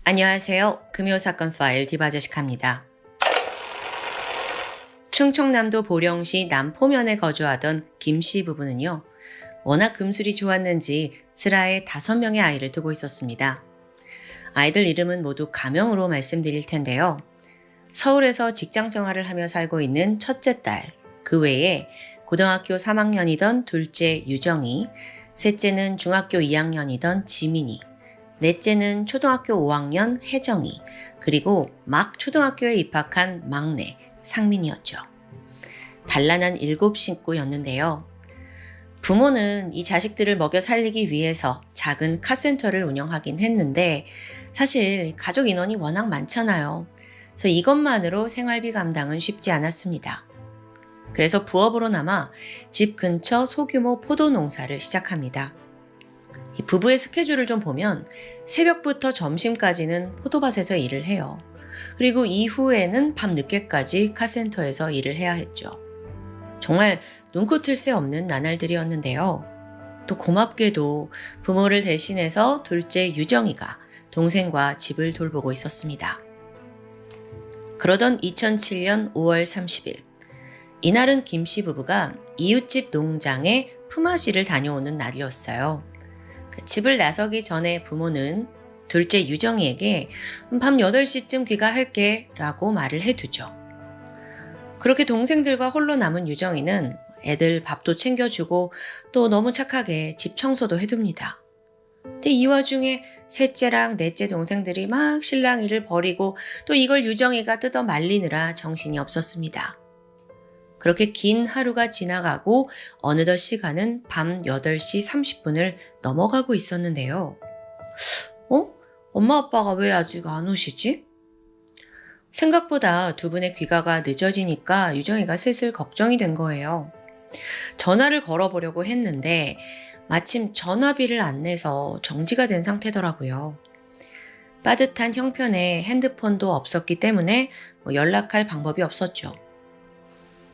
안녕하세요. 금요사건 파일 디바제식합니다. 충청남도 보령시 남포면에 거주하던 김씨 부부는요. 워낙 금술이 좋았는지 슬하에 5명의 아이를 두고 있었습니다. 아이들 이름은 모두 가명으로 말씀드릴 텐데요. 서울에서 직장 생활을 하며 살고 있는 첫째 딸, 그 외에 고등학교 3학년이던 둘째 유정이, 셋째는 중학교 2학년이던 지민이, 넷째는 초등학교 5학년 혜정이, 그리고 막 초등학교에 입학한 막내 상민이었죠. 단란한 7식구였는데요. 부모는 이 자식들을 먹여 살리기 위해서 작은 카센터를 운영하긴 했는데 사실 가족 인원이 워낙 많잖아요. 그래서 이것만으로 생활비 감당은 쉽지 않았습니다. 그래서 부업으로나마 집 근처 소규모 포도 농사를 시작합니다. 이 부부의 스케줄을 좀 보면 새벽부터 점심까지는 포도밭에서 일을 해요. 그리고 이후에는 밤 늦게까지 카센터에서 일을 해야 했죠. 정말 눈코 새 없는 나날들이었는데요. 또 고맙게도 부모를 대신해서 둘째 유정이가 동생과 집을 돌보고 있었습니다. 그러던 2007년 5월 30일, 이날은 김씨 부부가 이웃집 농장에 품앗이를 다녀오는 날이었어요. 집을 나서기 전에 부모는 둘째 유정이에게 밤 8시쯤 귀가할게 라고 말을 해두죠. 그렇게 동생들과 홀로 남은 유정이는 애들 밥도 챙겨주고 또 너무 착하게 집 청소도 해둡니다. 근데 이 와중에 셋째랑 넷째 동생들이 막 신랑 일을 벌이고 또 이걸 유정이가 뜯어 말리느라 정신이 없었습니다. 그렇게 긴 하루가 지나가고 어느덧 시간은 밤 8시 30분을 넘어가고 있었는데요. 엄마 아빠가 왜 아직 안 오시지? 생각보다 두 분의 귀가가 늦어지니까 유정이가 슬슬 걱정이 된 거예요. 전화를 걸어보려고 했는데 마침 전화비를 안 내서 정지가 된 상태더라고요. 빠듯한 형편에 핸드폰도 없었기 때문에 연락할 방법이 없었죠.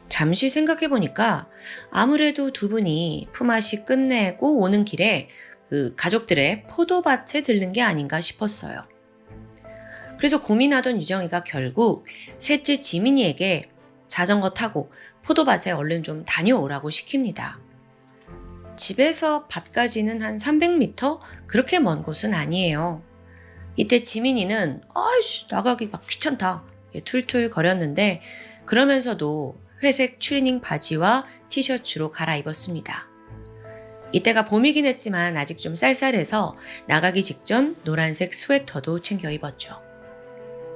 잠시 생각해보니까 아무래도 두 분이 품앗이 끝내고 오는 길에 그 가족들의 포도밭에 들른 게 아닌가 싶었어요. 그래서 고민하던 유정이가 결국 셋째 지민이에게 자전거 타고 포도밭에 얼른 좀 다녀오라고 시킵니다. 집에서 밭까지는 한 300m? 그렇게 먼 곳은 아니에요. 이때 지민이는 아이씨 나가기 막 귀찮다 툴툴 거렸는데 그러면서도 회색 추리닝 바지와 티셔츠로 갈아입었습니다. 이때가 봄이긴 했지만 아직 좀 쌀쌀해서 나가기 직전 노란색 스웨터도 챙겨 입었죠.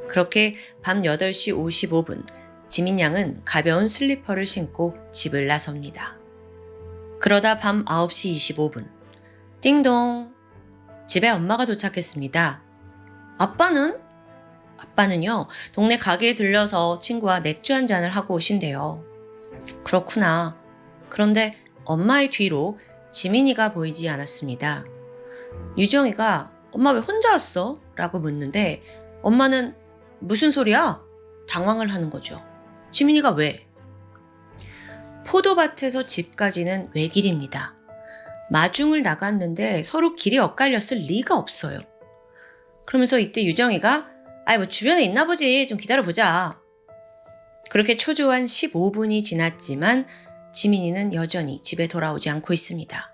그렇게 밤 8시 55분 지민 양은 가벼운 슬리퍼를 신고 집을 나섭니다. 그러다 밤 9시 25분 띵동 집에 엄마가 도착했습니다. 아빠는? 아빠는요, 동네 가게에 들려서 친구와 맥주 한잔을 하고 오신대요. 그렇구나. 그런데 엄마의 뒤로 지민이가 보이지 않았습니다. 유정이가 엄마 왜 혼자 왔어? 라고 묻는데 엄마는 무슨 소리야? 당황을 하는 거죠. 지민이가 왜? 포도밭에서 집까지는 외길입니다. 마중을 나갔는데 서로 길이 엇갈렸을 리가 없어요. 그러면서 이때 유정이가 주변에 있나 보지. 좀 기다려보자. 그렇게 초조한 15분이 지났지만 지민이는 여전히 집에 돌아오지 않고 있습니다.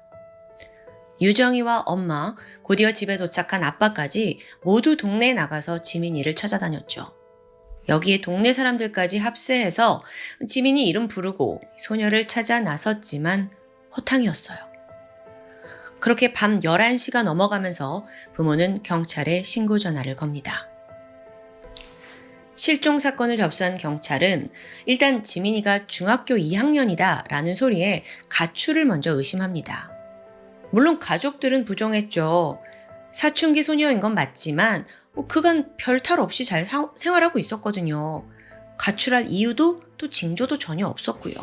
유정이와 엄마, 곧이어 집에 도착한 아빠까지 모두 동네에 나가서 지민이를 찾아다녔죠. 여기에 동네 사람들까지 합세해서 지민이 이름 부르고 소녀를 찾아 나섰지만 허탕이었어요. 그렇게 밤 11시가 넘어가면서 부모는 경찰에 신고 전화를 겁니다. 실종 사건을 접수한 경찰은 일단 지민이가 중학교 2학년이다 라는 소리에 가출을 먼저 의심합니다. 물론 가족들은 부정했죠. 사춘기 소녀인 건 맞지만 그간 별탈 없이 잘 생활하고 있었거든요. 가출할 이유도 또 징조도 전혀 없었고요.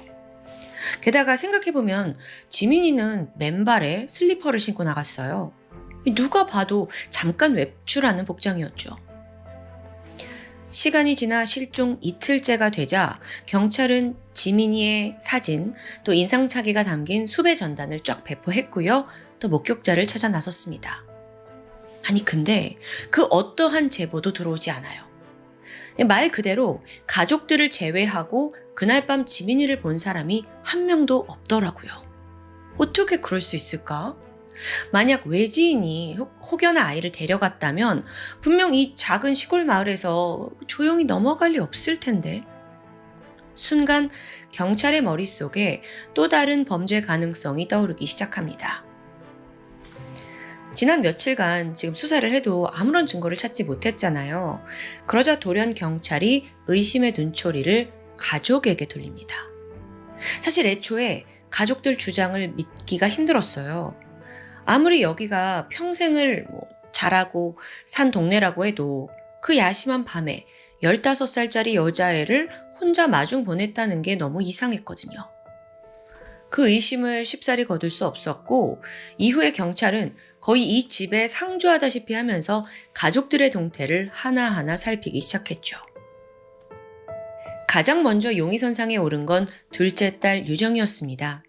게다가 생각해보면 지민이는 맨발에 슬리퍼를 신고 나갔어요. 누가 봐도 잠깐 외출하는 복장이었죠. 시간이 지나 실종 이틀째가 되자 경찰은 지민이의 사진, 또 인상착의가 담긴 수배 전단을 쫙 배포했고요. 또 목격자를 찾아 나섰습니다. 아니 근데 그 어떠한 제보도 들어오지 않아요. 말 그대로 가족들을 제외하고 그날 밤 지민이를 본 사람이 한 명도 없더라고요. 어떻게 그럴 수 있을까? 만약 외지인이 혹여나 아이를 데려갔다면 분명 이 작은 시골 마을에서 조용히 넘어갈 리 없을 텐데. 순간 경찰의 머릿속에 또 다른 범죄 가능성이 떠오르기 시작합니다. 지난 며칠간 지금 수사를 해도 아무런 증거를 찾지 못했잖아요. 그러자 돌연 경찰이 의심의 눈초리를 가족에게 돌립니다. 사실 애초에 가족들 주장을 믿기가 힘들었어요. 아무리 여기가 평생을 자라고 산 동네라고 해도 그 야심한 밤에 15살짜리 여자애를 혼자 마중 보냈다는 게 너무 이상했거든요. 그 의심을 쉽사리 거둘 수 없었고 이후에 경찰은 거의 이 집에 상주하다시피 하면서 가족들의 동태를 하나하나 살피기 시작했죠. 가장 먼저 용의선상에 오른 건 둘째 딸 유정이었습니다.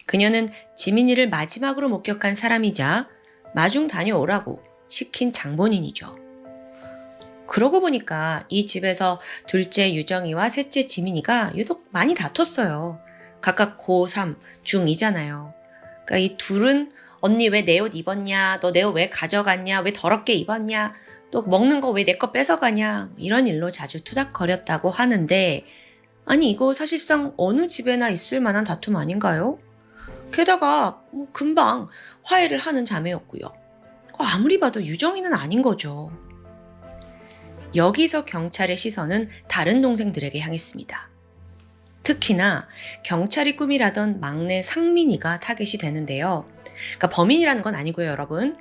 그녀는 지민이를 마지막으로 목격한 사람이자 마중 다녀오라고 시킨 장본인이죠. 그러고 보니까 이 집에서 둘째 유정이와 셋째 지민이가 유독 많이 다퉜어요. 각각 고3, 중2잖아요. 그러니까 이 둘은 언니 왜 내 옷 입었냐, 너 내 옷 왜 가져갔냐, 왜 더럽게 입었냐, 또 먹는 거 왜 내 거 뺏어가냐, 이런 일로 자주 투닥거렸다고 하는데 아니 이거 사실상 어느 집에나 있을 만한 다툼 아닌가요? 게다가 금방 화해를 하는 자매였고요. 아무리 봐도 유정이는 아닌 거죠. 여기서 경찰의 시선은 다른 동생들에게 향했습니다. 특히나 경찰이 꿈이라던 막내 상민이가 타겟이 되는데요. 그러니까 범인이라는 건 아니고요, 여러분.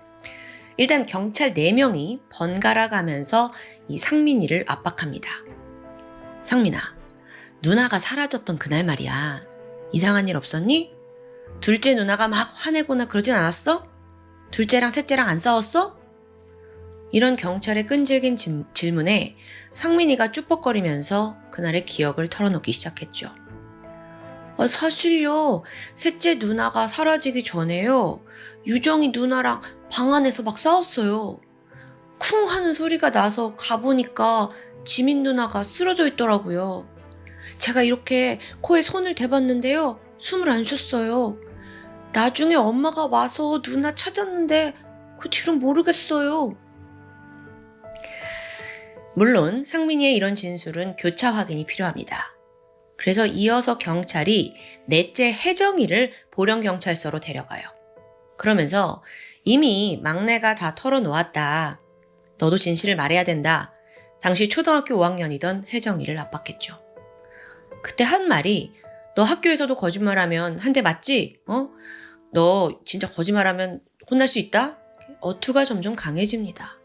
일단 경찰 4명이 번갈아 가면서 이 상민이를 압박합니다. 상민아, 누나가 사라졌던 그날 말이야. 이상한 일 없었니? 둘째 누나가 막 화내거나 그러진 않았어? 둘째랑 셋째랑 안 싸웠어? 이런 경찰의 끈질긴 질문에 상민이가 쭈뼛거리면서 그날의 기억을 털어놓기 시작했죠. 사실요, 셋째 누나가 사라지기 전에요, 유정이 누나랑 방 안에서 막 싸웠어요. 쿵 하는 소리가 나서 가보니까 지민 누나가 쓰러져 있더라고요. 제가 이렇게 코에 손을 대봤는데요, 숨을 안 쉬었어요. 나중에 엄마가 와서 누나 찾았는데 그 뒤로는 모르겠어요. 물론 상민이의 이런 진술은 교차 확인이 필요합니다. 그래서 이어서 경찰이 넷째 혜정이를 보령경찰서로 데려가요. 그러면서 이미 막내가 다 털어놓았다. 너도 진실을 말해야 된다. 당시 초등학교 5학년이던 혜정이를 압박했죠. 그때 한 말이 너 학교에서도 거짓말하면 한 대 맞지? 너 진짜 거짓말하면 혼날 수 있다? 어투가 점점 강해집니다.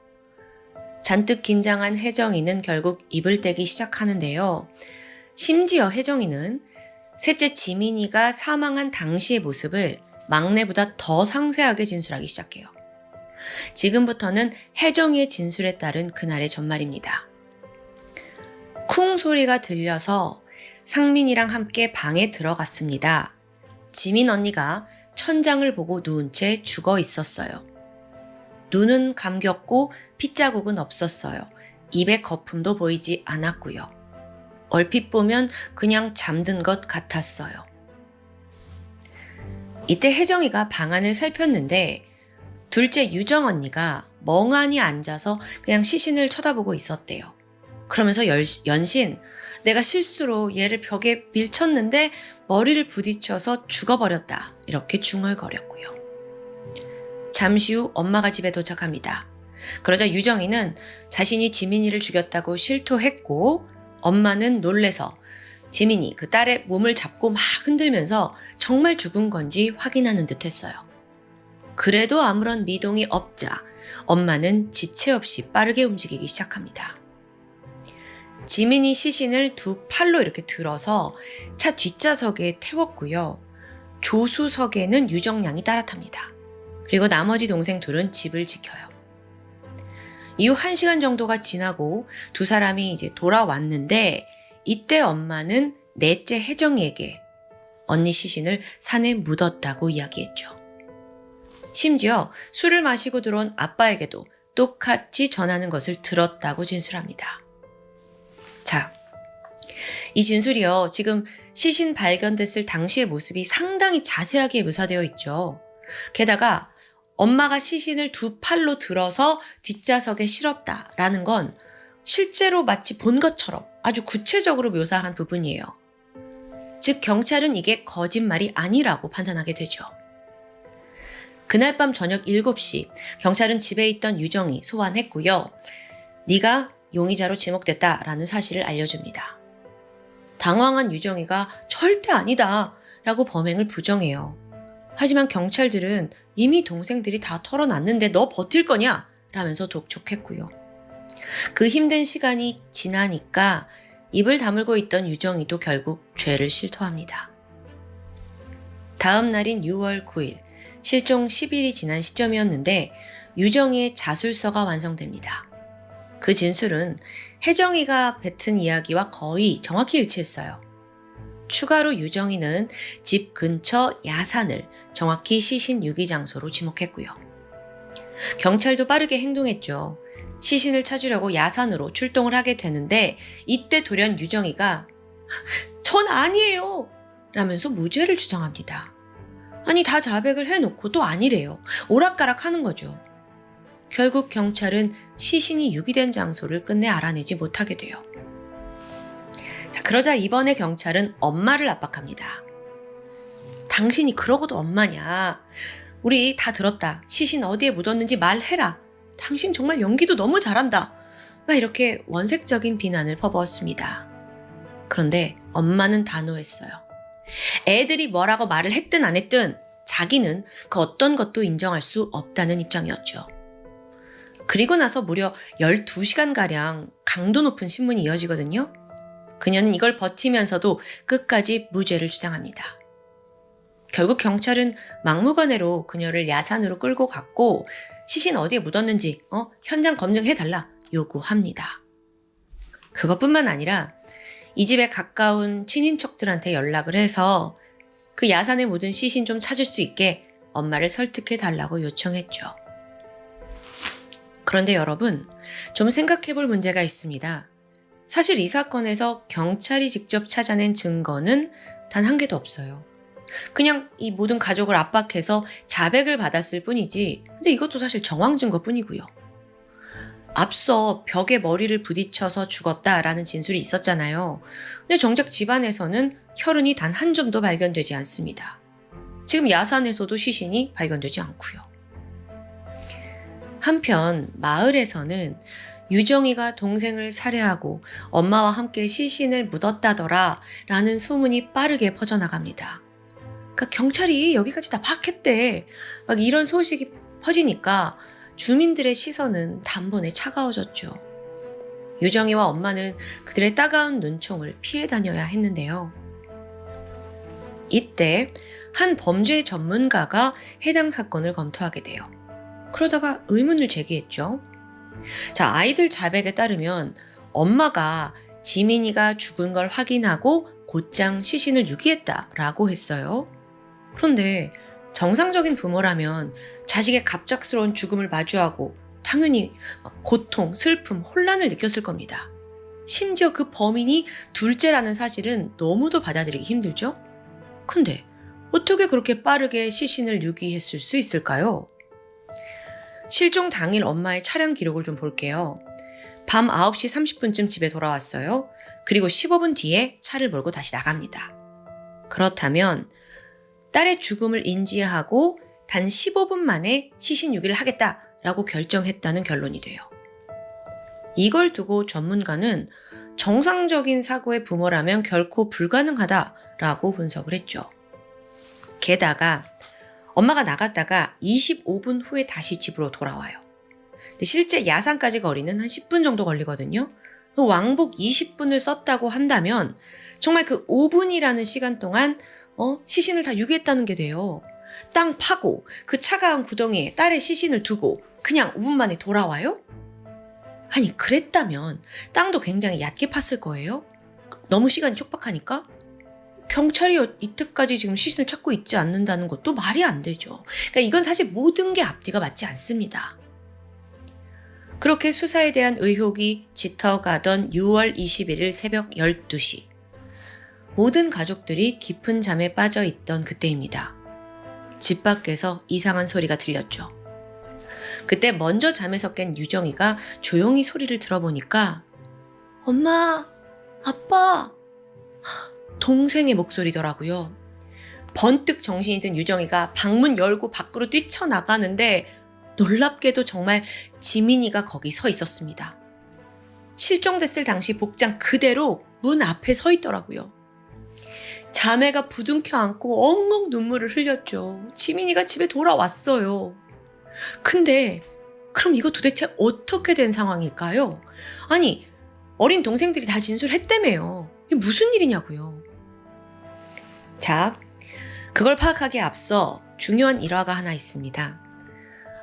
잔뜩 긴장한 혜정이는 결국 입을 떼기 시작하는데요. 심지어 혜정이는 셋째 지민이가 사망한 당시의 모습을 막내보다 더 상세하게 진술하기 시작해요. 지금부터는 혜정이의 진술에 따른 그날의 전말입니다. 쿵 소리가 들려서 상민이랑 함께 방에 들어갔습니다. 지민 언니가 천장을 보고 누운 채 죽어 있었어요. 눈은 감겼고 핏자국은 없었어요. 입에 거품도 보이지 않았고요. 얼핏 보면 그냥 잠든 것 같았어요. 이때 혜정이가 방안을 살폈는데 둘째 유정 언니가 멍하니 앉아서 그냥 시신을 쳐다보고 있었대요. 그러면서 연신 내가 실수로 얘를 벽에 밀쳤는데 머리를 부딪혀서 죽어버렸다. 이렇게 중얼거렸고요. 잠시 후 엄마가 집에 도착합니다. 그러자 유정이는 자신이 지민이를 죽였다고 실토했고 엄마는 놀래서 지민이 그 딸의 몸을 잡고 막 흔들면서 정말 죽은 건지 확인하는 듯 했어요. 그래도 아무런 미동이 없자 엄마는 지체 없이 빠르게 움직이기 시작합니다. 지민이 시신을 두 팔로 이렇게 들어서 차 뒷좌석에 태웠고요. 조수석에는 유정양이 따라탑니다. 그리고 나머지 동생 둘은 집을 지켜요. 이후 1시간 정도가 지나고 두 사람이 이제 돌아왔는데 이때 엄마는 넷째 혜정이에게 언니 시신을 산에 묻었다고 이야기했죠. 심지어 술을 마시고 들어온 아빠에게도 똑같이 전하는 것을 들었다고 진술합니다. 자, 이 진술이요. 지금 시신 발견됐을 당시의 모습이 상당히 자세하게 묘사되어 있죠. 게다가 엄마가 시신을 두 팔로 들어서 뒷좌석에 실었다라는 건 실제로 마치 본 것처럼 아주 구체적으로 묘사한 부분이에요. 즉 경찰은 이게 거짓말이 아니라고 판단하게 되죠. 그날 밤 저녁 7시 경찰은 집에 있던 유정이 소환했고요. 네가 용의자로 지목됐다라는 사실을 알려줍니다. 당황한 유정이가 절대 아니다 라고 범행을 부정해요. 하지만 경찰들은 이미 동생들이 다 털어놨는데 너 버틸 거냐? 라면서 독촉했고요. 그 힘든 시간이 지나니까 입을 다물고 있던 유정이도 결국 죄를 실토합니다. 다음 날인 6월 9일, 실종 10일이 지난 시점이었는데 유정이의 자술서가 완성됩니다. 그 진술은 혜정이가 뱉은 이야기와 거의 정확히 일치했어요. 추가로 유정이는 집 근처 야산을 정확히 시신 유기 장소로 지목했고요. 경찰도 빠르게 행동했죠. 시신을 찾으려고 야산으로 출동을 하게 되는데 이때 돌연 유정이가 전 아니에요! 라면서 무죄를 주장합니다. 아니 다 자백을 해놓고 또 아니래요. 오락가락 하는 거죠. 결국 경찰은 시신이 유기된 장소를 끝내 알아내지 못하게 돼요. 자, 그러자 이번에 경찰은 엄마를 압박합니다. 당신이 그러고도 엄마냐. 우리 다 들었다. 시신 어디에 묻었는지 말해라. 당신 정말 연기도 너무 잘한다. 막 이렇게 원색적인 비난을 퍼부었습니다. 그런데 엄마는 단호했어요. 애들이 뭐라고 말을 했든 안 했든 자기는 그 어떤 것도 인정할 수 없다는 입장이었죠. 그리고 나서 무려 12시간가량 강도 높은 신문이 이어지거든요. 그녀는 이걸 버티면서도 끝까지 무죄를 주장합니다. 결국 경찰은 막무가내로 그녀를 야산으로 끌고 갔고 시신 어디에 묻었는지 현장 검증해달라 요구합니다. 그것뿐만 아니라 이 집에 가까운 친인척들한테 연락을 해서 그 야산에 묻은 시신 좀 찾을 수 있게 엄마를 설득해달라고 요청했죠. 그런데 여러분, 좀 생각해볼 문제가 있습니다. 사실 이 사건에서 경찰이 직접 찾아낸 증거는 단 한 개도 없어요. 그냥 이 모든 가족을 압박해서 자백을 받았을 뿐이지, 근데 이것도 사실 정황 증거뿐이고요. 앞서 벽에 머리를 부딪혀서 죽었다라는 진술이 있었잖아요. 근데 정작 집안에서는 혈흔이 단 한 점도 발견되지 않습니다. 지금 야산에서도 시신이 발견되지 않고요. 한편 마을에서는 유정이가 동생을 살해하고 엄마와 함께 시신을 묻었다더라 라는 소문이 빠르게 퍼져나갑니다. 그러니까 경찰이 여기까지 다 파악했대. 막 이런 소식이 퍼지니까 주민들의 시선은 단번에 차가워졌죠. 유정이와 엄마는 그들의 따가운 눈총을 피해 다녀야 했는데요. 이때 한 범죄 전문가가 해당 사건을 검토하게 돼요. 그러다가 의문을 제기했죠. 자, 아이들 자백에 따르면 엄마가 지민이가 죽은 걸 확인하고 곧장 시신을 유기했다라고 했어요. 그런데 정상적인 부모라면 자식의 갑작스러운 죽음을 마주하고 당연히 고통, 슬픔, 혼란을 느꼈을 겁니다. 심지어 그 범인이 둘째라는 사실은 너무도 받아들이기 힘들죠? 근데 어떻게 그렇게 빠르게 시신을 유기했을 수 있을까요? 실종 당일 엄마의 차량 기록을 좀 볼게요. 밤 9시 30분쯤 집에 돌아왔어요. 그리고 15분 뒤에 차를 몰고 다시 나갑니다. 그렇다면 딸의 죽음을 인지하고 단 15분 만에 시신 유기를 하겠다라고 결정했다는 결론이 돼요. 이걸 두고 전문가는 정상적인 사고의 부모라면 결코 불가능하다라고 분석을 했죠. 게다가 엄마가 나갔다가 25분 후에 다시 집으로 돌아와요. 근데 실제 야산까지 거리는 한 10분 정도 걸리거든요. 왕복 20분을 썼다고 한다면 정말 그 5분이라는 시간 동안 시신을 다 유기했다는 게 돼요. 땅 파고 그 차가운 구덩이에 딸의 시신을 두고 그냥 5분 만에 돌아와요? 아니 그랬다면 땅도 굉장히 얕게 팠을 거예요. 너무 시간이 촉박하니까. 경찰이 이때까지 지금 시신을 찾고 있지 않는다는 것도 말이 안 되죠. 그러니까 이건 사실 모든 게 앞뒤가 맞지 않습니다. 그렇게 수사에 대한 의혹이 짙어가던 6월 21일 새벽 12시. 모든 가족들이 깊은 잠에 빠져 있던 그때입니다. 집 밖에서 이상한 소리가 들렸죠. 그때 먼저 잠에서 깬 유정이가 조용히 소리를 들어보니까 엄마, 아빠, 동생의 목소리더라고요. 번뜩 정신이 든 유정이가 방문 열고 밖으로 뛰쳐나가는데 놀랍게도 정말 지민이가 거기 서 있었습니다. 실종됐을 당시 복장 그대로 문 앞에 서 있더라고요. 자매가 부둥켜 안고 엉엉 눈물을 흘렸죠. 지민이가 집에 돌아왔어요. 근데 그럼 이거 도대체 어떻게 된 상황일까요? 아니, 어린 동생들이 다 진술했다며요. 이게 무슨 일이냐고요. 자, 그걸 파악하기에 앞서 중요한 일화가 하나 있습니다.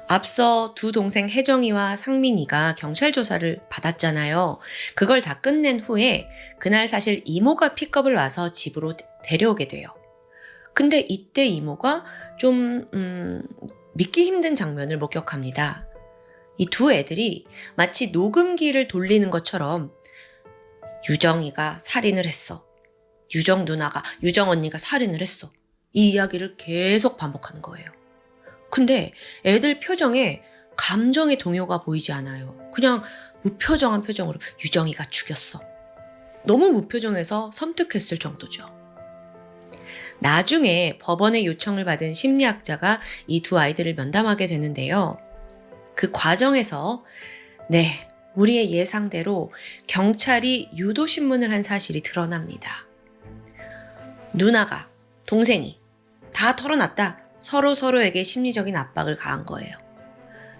앞서 두 동생 혜정이와 상민이가 경찰 조사를 받았잖아요. 그걸 다 끝낸 후에 그날 사실 이모가 픽업을 와서 집으로 데려오게 돼요. 근데 이때 이모가 좀 믿기 힘든 장면을 목격합니다. 이 두 애들이 마치 녹음기를 돌리는 것처럼 유정이가 살인을 했어. 유정 누나가, 유정 언니가 살인을 했어. 이 이야기를 계속 반복하는 거예요. 근데 애들 표정에 감정의 동요가 보이지 않아요. 그냥 무표정한 표정으로 유정이가 죽였어. 너무 무표정해서 섬뜩했을 정도죠. 나중에 법원의 요청을 받은 심리학자가 이 두 아이들을 면담하게 되는데요. 그 과정에서 우리의 예상대로 경찰이 유도신문을 한 사실이 드러납니다. 누나가, 동생이 다 털어놨다. 서로에게 심리적인 압박을 가한 거예요.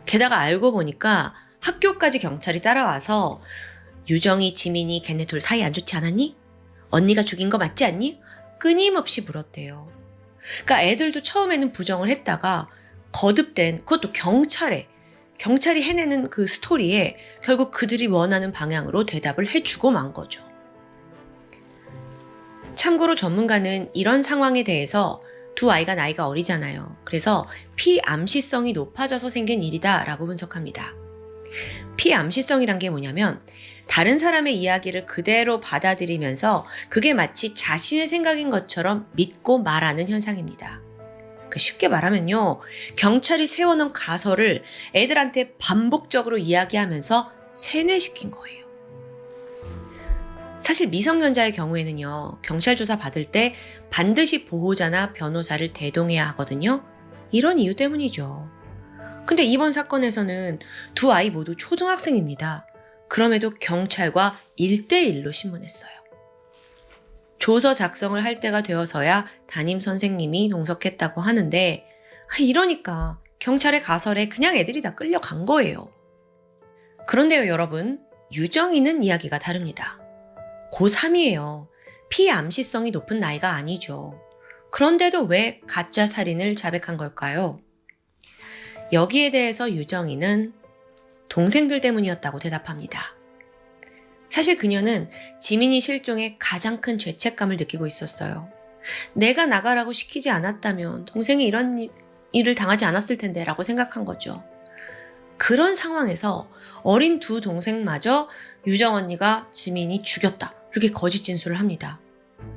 게다가 알고 보니까 학교까지 경찰이 따라와서 유정이, 지민이 걔네 둘 사이 안 좋지 않았니? 언니가 죽인 거 맞지 않니? 끊임없이 물었대요. 그러니까 애들도 처음에는 부정을 했다가 거듭된, 그것도 경찰이 해내는 그 스토리에 결국 그들이 원하는 방향으로 대답을 해주고 만 거죠. 참고로 전문가는 이런 상황에 대해서 두 아이가 나이가 어리잖아요. 그래서 피암시성이 높아져서 생긴 일이다 라고 분석합니다. 피암시성이란 게 뭐냐면 다른 사람의 이야기를 그대로 받아들이면서 그게 마치 자신의 생각인 것처럼 믿고 말하는 현상입니다. 쉽게 말하면요, 경찰이 세워놓은 가설을 애들한테 반복적으로 이야기하면서 세뇌시킨 거예요. 사실 미성년자의 경우에는요, 경찰 조사 받을 때 반드시 보호자나 변호사를 대동해야 하거든요. 이런 이유 때문이죠. 근데 이번 사건에서는 두 아이 모두 초등학생입니다. 그럼에도 경찰과 1대1로 신문했어요. 조서 작성을 할 때가 되어서야 담임 선생님이 동석했다고 하는데, 이러니까 경찰의 가설에 그냥 애들이 다 끌려간 거예요. 그런데요, 여러분, 유정이는 이야기가 다릅니다. 고3이에요. 피암시성이 높은 나이가 아니죠. 그런데도 왜 가짜 살인을 자백한 걸까요? 여기에 대해서 유정이는 동생들 때문이었다고 대답합니다. 사실 그녀는 지민이 실종에 가장 큰 죄책감을 느끼고 있었어요. 내가 나가라고 시키지 않았다면 동생이 이런 일을 당하지 않았을 텐데 라고 생각한 거죠. 그런 상황에서 어린 두 동생마저 유정 언니가 지민이 죽였다, 이렇게 거짓 진술을 합니다.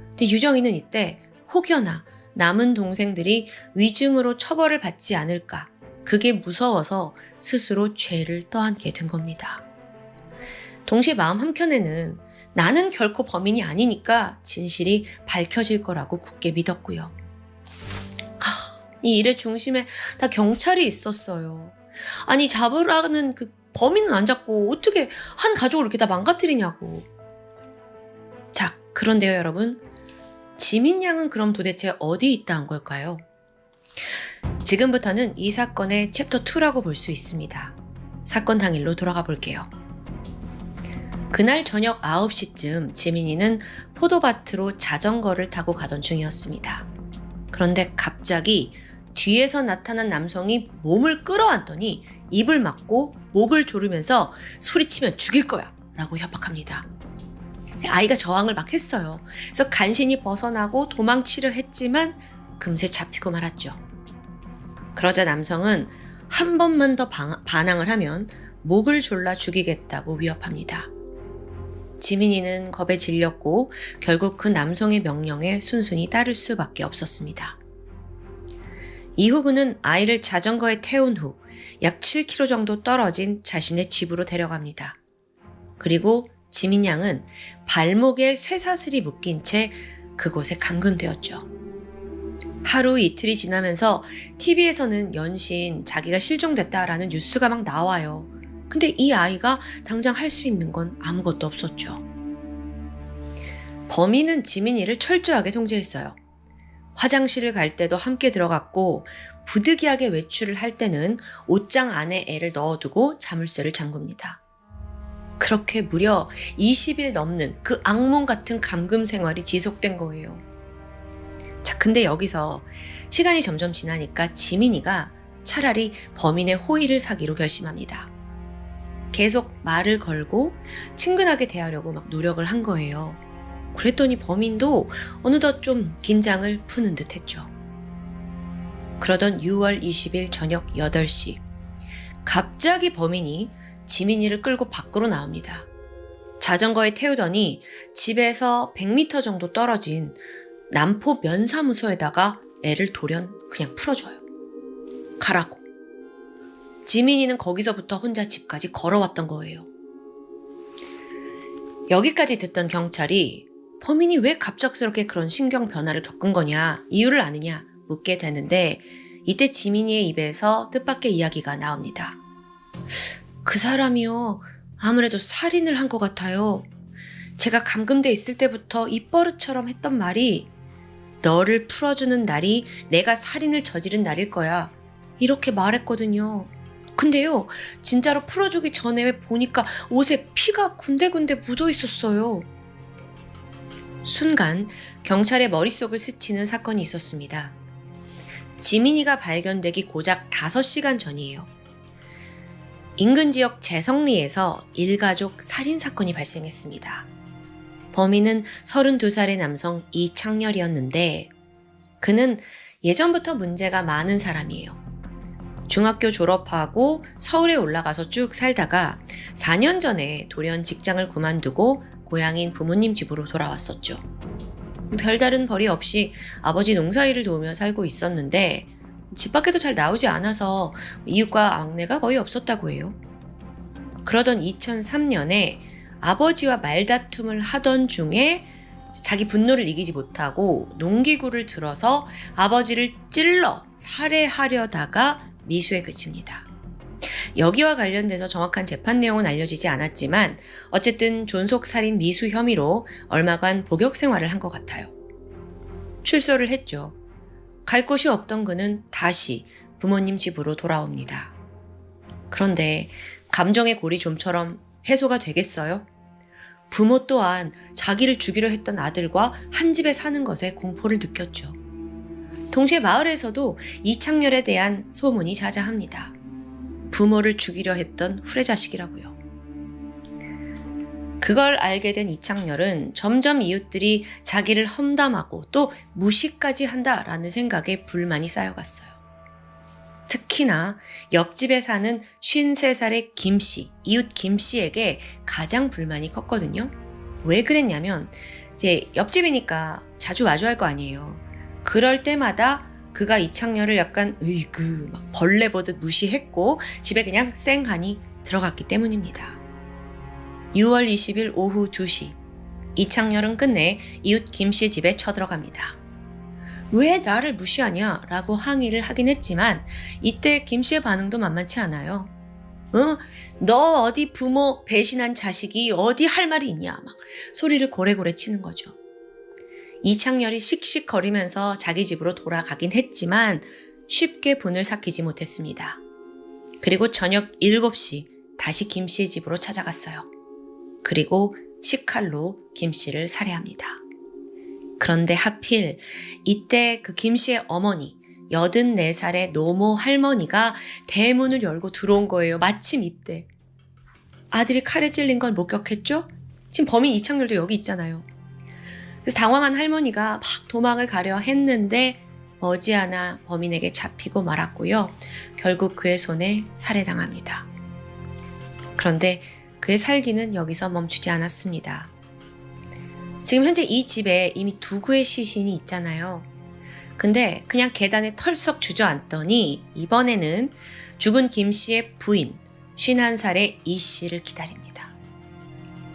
근데 유정이는 이때 혹여나 남은 동생들이 위증으로 처벌을 받지 않을까, 그게 무서워서 스스로 죄를 떠안게 된 겁니다. 동시에 마음 한켠에는 나는 결코 범인이 아니니까 진실이 밝혀질 거라고 굳게 믿었고요. 이 일의 중심에 다 경찰이 있었어요. 아니, 잡으라는 그 범인은 안 잡고 어떻게 한 가족을 이렇게 다 망가뜨리냐고. 자, 그런데요, 여러분. 지민 양은 그럼 도대체 어디 있다 한 걸까요? 지금부터는 이 사건의 챕터 2라고 볼 수 있습니다. 사건 당일로 돌아가 볼게요. 그날 저녁 9시쯤 지민이는 포도밭으로 자전거를 타고 가던 중이었습니다. 그런데 갑자기 뒤에서 나타난 남성이 몸을 끌어안더니 입을 막고 목을 조르면서 소리치면 죽일 거야 라고 협박합니다. 아이가 저항을 막 했어요. 그래서 간신히 벗어나고 도망치려 했지만 금세 잡히고 말았죠. 그러자 남성은 한 번만 더 반항을 하면 목을 졸라 죽이겠다고 위협합니다. 지민이는 겁에 질렸고 결국 그 남성의 명령에 순순히 따를 수밖에 없었습니다. 이후 그는 아이를 자전거에 태운 후 약 7km 정도 떨어진 자신의 집으로 데려갑니다. 그리고 지민 양은 발목에 쇠사슬이 묶인 채 그곳에 감금되었죠. 하루 이틀이 지나면서 TV에서는 연신 자기가 실종됐다라는 뉴스가 막 나와요. 근데 이 아이가 당장 할 수 있는 건 아무것도 없었죠. 범인은 지민이를 철저하게 통제했어요. 화장실을 갈 때도 함께 들어갔고 부득이하게 외출을 할 때는 옷장 안에 애를 넣어두고 자물쇠를 잠굽니다. 그렇게 무려 20일 넘는 그 악몽 같은 감금 생활이 지속된 거예요. 자, 근데 여기서 시간이 점점 지나니까 지민이가 차라리 범인의 호의를 사기로 결심합니다. 계속 말을 걸고 친근하게 대하려고 막 노력을 한 거예요. 그랬더니 범인도 어느덧 좀 긴장을 푸는 듯 했죠. 그러던 6월 20일 저녁 8시 갑자기 범인이 지민이를 끌고 밖으로 나옵니다. 자전거에 태우더니 집에서 100m 정도 떨어진 남포 면사무소에다가 애를 돌연 그냥 풀어줘요. 가라고. 지민이는 거기서부터 혼자 집까지 걸어왔던 거예요. 여기까지 듣던 경찰이 범인이 왜 갑작스럽게 그런 신경 변화를 겪은 거냐, 이유를 아느냐 묻게 되는데 이때 지민이의 입에서 뜻밖의 이야기가 나옵니다. 그 사람이요, 아무래도 살인을 한 것 같아요. 제가 감금돼 있을 때부터 입버릇처럼 했던 말이 너를 풀어주는 날이 내가 살인을 저지른 날일 거야. 이렇게 말했거든요. 근데요, 진짜로 풀어주기 전에 보니까 옷에 피가 군데군데 묻어 있었어요. 순간 경찰의 머릿속을 스치는 사건이 있었습니다. 지민이가 발견되기 고작 5시간 전이에요. 인근 지역 재성리에서 일가족 살인사건이 발생했습니다. 범인은 32살의 남성 이창렬이었는데 그는 예전부터 문제가 많은 사람이에요. 중학교 졸업하고 서울에 올라가서 쭉 살다가 4년 전에 돌연 직장을 그만두고 고향인 부모님 집으로 돌아왔었죠. 별다른 벌이 없이 아버지 농사일을 도우며 살고 있었는데 집 밖에도 잘 나오지 않아서 이웃과 앙내가 거의 없었다고 해요. 그러던 2003년에 아버지와 말다툼을 하던 중에 자기 분노를 이기지 못하고 농기구를 들어서 아버지를 찔러 살해하려다가 미수에 그칩니다. 여기와 관련돼서 정확한 재판 내용은 알려지지 않았지만 어쨌든 존속살인 미수 혐의로 얼마간 복역 생활을 한 것 같아요. 출소를 했죠. 갈 곳이 없던 그는 다시 부모님 집으로 돌아옵니다. 그런데 감정의 골이 좀처럼 해소가 되겠어요? 부모 또한 자기를 죽이려 했던 아들과 한 집에 사는 것에 공포를 느꼈죠. 동시에 마을에서도 이창렬에 대한 소문이 자자합니다. 부모를 죽이려 했던 후레자식이라고요. 그걸 알게 된 이창렬은 점점 이웃들이 자기를 험담하고 또 무시까지 한다라는 생각에 불만이 쌓여갔어요. 특히나 옆집에 사는 53살의 김씨, 이웃 김씨에게 가장 불만이 컸거든요. 왜 그랬냐면 이제 옆집이니까 자주 마주할 거 아니에요. 그럴 때마다 그가 이창렬을 약간 막 벌레 보듯 무시했고 집에 그냥 쌩하니 들어갔기 때문입니다. 6월 20일 오후 2시 이창렬은 끝내 이웃 김씨 집에 쳐들어갑니다. 왜 나를 무시하냐 라고 항의를 하긴 했지만 이때 김씨의 반응도 만만치 않아요. 너 어디 부모 배신한 자식이 어디 할 말이 있냐 막 소리를 고래고래 치는 거죠. 이창렬이 씩씩거리면서 자기 집으로 돌아가긴 했지만 쉽게 분을 삭히지 못했습니다. 그리고 저녁 7시 다시 김씨의 집으로 찾아갔어요. 그리고 식칼로 김씨를 살해합니다. 그런데 하필 이때 그 김씨의 어머니 84살의 노모 할머니가 대문을 열고 들어온 거예요. 마침 이때. 아들이 칼에 찔린 걸 목격했죠? 지금 범인 이창렬도 여기 있잖아요. 그래서 당황한 할머니가 막 도망을 가려 했는데 머지않아 범인에게 잡히고 말았고요. 결국 그의 손에 살해당합니다. 그런데 그의 살기는 여기서 멈추지 않았습니다. 지금 현재 이 집에 이미 두 구의 시신이 있잖아요. 근데 그냥 계단에 털썩 주저앉더니 이번에는 죽은 김 씨의 부인 51살의 이 씨를 기다립니다.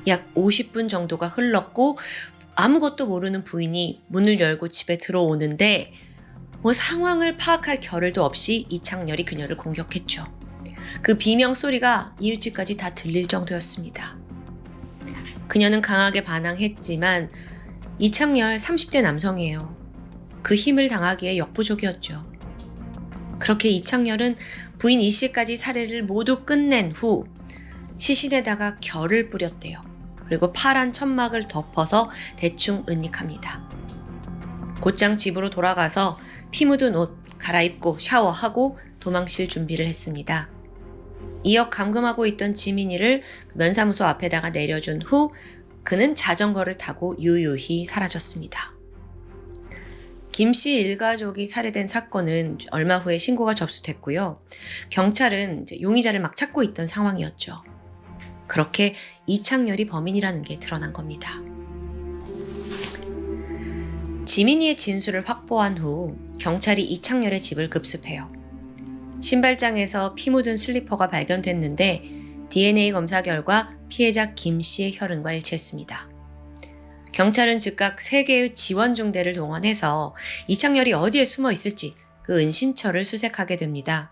약 50분 정도가 흘렀고 아무것도 모르는 부인이 문을 열고 집에 들어오는데 상황을 파악할 겨를도 없이 이창렬이 그녀를 공격했죠. 그 비명 소리가 이웃집까지 다 들릴 정도였습니다. 그녀는 강하게 반항했지만 이창렬 30대 남성이에요. 그 힘을 당하기에 역부족이었죠. 그렇게 이창렬은 부인 이 씨까지 살해를 모두 끝낸 후 시신에다가 결을 뿌렸대요. 그리고 파란 천막을 덮어서 대충 은닉합니다. 곧장 집으로 돌아가서 피 묻은 옷 갈아입고 샤워하고 도망칠 준비를 했습니다. 이어 감금하고 있던 지민이를 면사무소 앞에다가 내려준 후 그는 자전거를 타고 유유히 사라졌습니다. 김 씨 일가족이 살해된 사건은 얼마 후에 신고가 접수됐고요. 경찰은 용의자를 막 찾고 있던 상황이었죠. 그렇게 이창렬이 범인이라는 게 드러난 겁니다. 지민이의 진술을 확보한 후 경찰이 이창렬의 집을 급습해요. 신발장에서 피 묻은 슬리퍼가 발견됐는데 DNA 검사 결과 피해자 김 씨의 혈흔과 일치했습니다. 경찰은 즉각 3개의 지원중대를 동원해서 이창렬이 어디에 숨어 있을지 그 은신처를 수색하게 됩니다.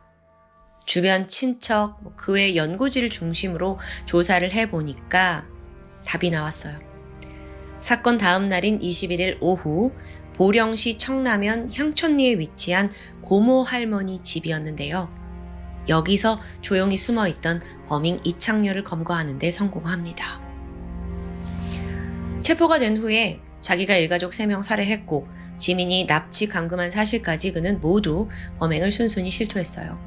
주변 친척, 그 외 연고지를 중심으로 조사를 해보니까 답이 나왔어요. 사건 다음 날인 21일 오후 보령시 청라면 향촌리에 위치한 고모 할머니 집이었는데요. 여기서 조용히 숨어있던 범인 이창렬을 검거하는 데 성공합니다. 체포가 된 후에 자기가 일가족 3명 살해했고 지민이 납치 감금한 사실까지 그는 모두 범행을 순순히 실토했어요.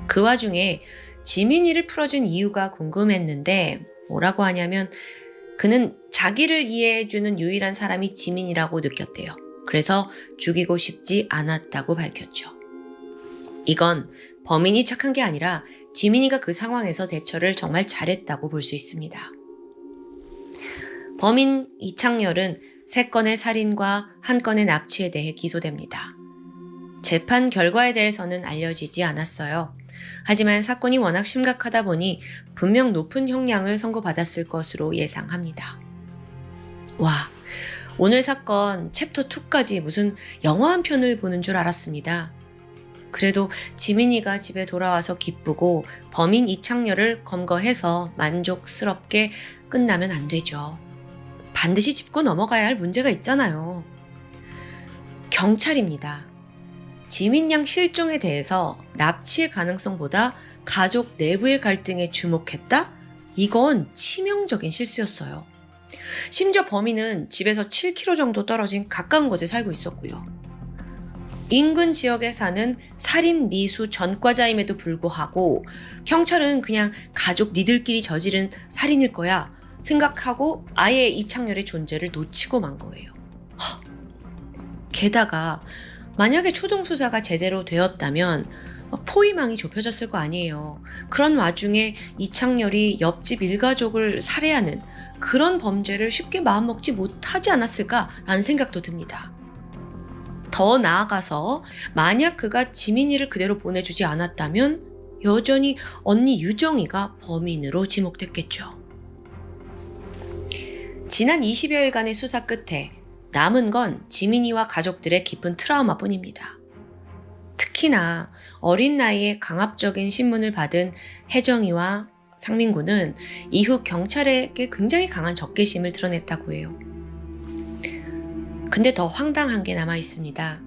그 와중에 지민이를 풀어준 이유가 궁금했는데 뭐라고 하냐면 그는 자기를 이해해주는 유일한 사람이 지민이라고 느꼈대요. 그래서 죽이고 싶지 않았다고 밝혔죠. 이건 범인이 착한 게 아니라 지민이가 그 상황에서 대처를 정말 잘했다고 볼 수 있습니다. 범인 이창렬은 3건의 살인과 1건의 납치에 대해 기소됩니다. 재판 결과에 대해서는 알려지지 않았어요. 하지만 사건이 워낙 심각하다 보니 분명 높은 형량을 선고받았을 것으로 예상합니다. 와, 오늘 사건 챕터 2까지 무슨 영화 한 편을 보는 줄 알았습니다. 그래도 지민이가 집에 돌아와서 기쁘고 범인 이창렬을 검거해서 만족스럽게 끝나면 안 되죠. 반드시 짚고 넘어가야 할 문제가 있잖아요. 경찰입니다. 지민 양 실종에 대해서 납치의 가능성보다 가족 내부의 갈등에 주목했다? 이건 치명적인 실수였어요. 심지어 범인은 집에서 7km 정도 떨어진 가까운 곳에 살고 있었고요. 인근 지역에 사는 살인 미수 전과자임에도 불구하고 경찰은 그냥 가족 니들끼리 저지른 살인일 거야 생각하고 아예 이창렬의 존재를 놓치고 만 거예요. 게다가 만약에 초동 수사가 제대로 되었다면 포위망이 좁혀졌을 거 아니에요. 그런 와중에 이창렬이 옆집 일가족을 살해하는 그런 범죄를 쉽게 마음먹지 못하지 않았을까라는 생각도 듭니다. 더 나아가서 만약 그가 지민이를 그대로 보내주지 않았다면 여전히 언니 유정이가 범인으로 지목됐겠죠. 지난 20여일간의 수사 끝에 남은 건 지민이와 가족들의 깊은 트라우마뿐입니다. 특히나 어린 나이에 강압적인 신문을 받은 혜정이와 상민군은 이후 경찰에게 굉장히 강한 적개심을 드러냈다고 해요. 근데 더 황당한 게 남아 있습니다.